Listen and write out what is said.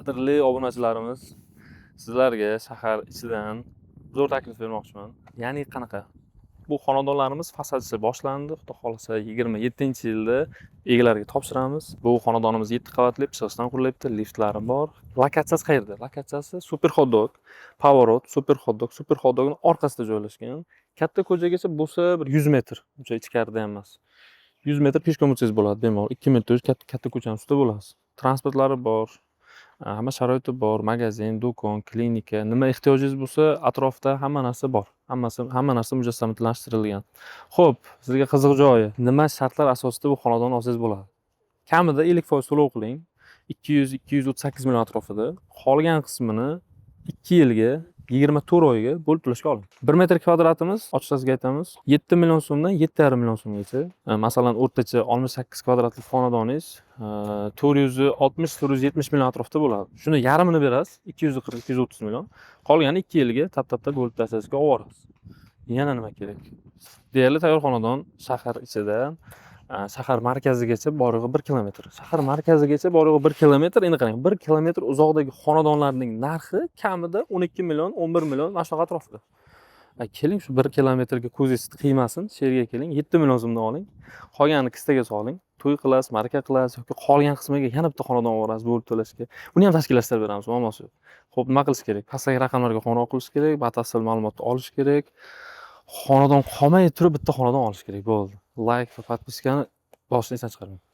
Qadrli obunachilarimiz, sizlarga shahar ichidan zo'r taklif bermoqchiman. Ya'ni qanaqa? Bu xonadonlarimiz fasadasi boshlandi. Xudo xolasa 27-yilda egalariga topshiramiz. Bu xonadonimiz 7 qavatli, pishqishdan qurilyapti, liftlari bor. Lokatsiyasi qayerda? Lokatsiyasi Super Hotdog, Pavorot, Super Hotdog, Super Hotdogning orqasida joylashgan. Katta ko'chagacha bo'lsa bir 100 metr, uncha ichkarida emas. 100 metr peshkom o'tsangiz bo'ladi, bemalol 2 metr katta ko'chaning ustida bo'lasiz. Transportlari bor. Hamma sharoiti bor, magazin, do'kon, klinika, nima ehtiyojingiz bo'lsa, atrofda hamma narsa bor. Hamma narsa mujassamlashtirilgan. Xo'p, sizga qiziq joyi, nima shartlar asosida bu xonadonni olsangiz bo'ladi? Kamida 50% to'lov qiling. 200-238 million atrofida. Qolgan qismini 2 yilga 24 oyga bo'lib to'lashga oling. 1 metr kvadratimiz, ochiqchasiga aytamiz, 7 million so'mdan 7,5 million so'mgacha. Masalan, o'rtacha 68 kvadratli xonadoningiz 460-470 million atrofida bo'ladi. Shuni yarmini berasiz, 240-230 million. Qolgani 2 yilga tap-tap bo'lib tashlashga olib borasiz. Yana nima kerak? Deyarli tayyor xonadon shahar ichida, shahar markazigacha borig'i 1 kilometr. Shahar markazigacha borig'i 1 kilometr. Endi qarang, 1 kilometr uzoqdagi xonadonlarning narxi kamida 12 million, 11 million mana shunaqa atrofida. Keling, shu 1 kilometrga ko'zingiz qiymasin, sherga keling, 7 million so'mdan oling. Qolganini kistaga soling. To'y qilasiz, marka qilasiz yoki qolgan qismiga yana bitta xonadon olasiz bo'lib to'lashga. Buni ham tashkillashtirib beramiz, muammosi yo'q. Xo'p, nima qilish kerak? Pastdagi raqamlarga qo'ng'iroq qilish kerak, batafsil ma'lumotni olish kerak. Xonadon qolmay turib bitta xonadon olish kerak, bo'ldi. Like va podpiskani boshdan esdan chiqarmang.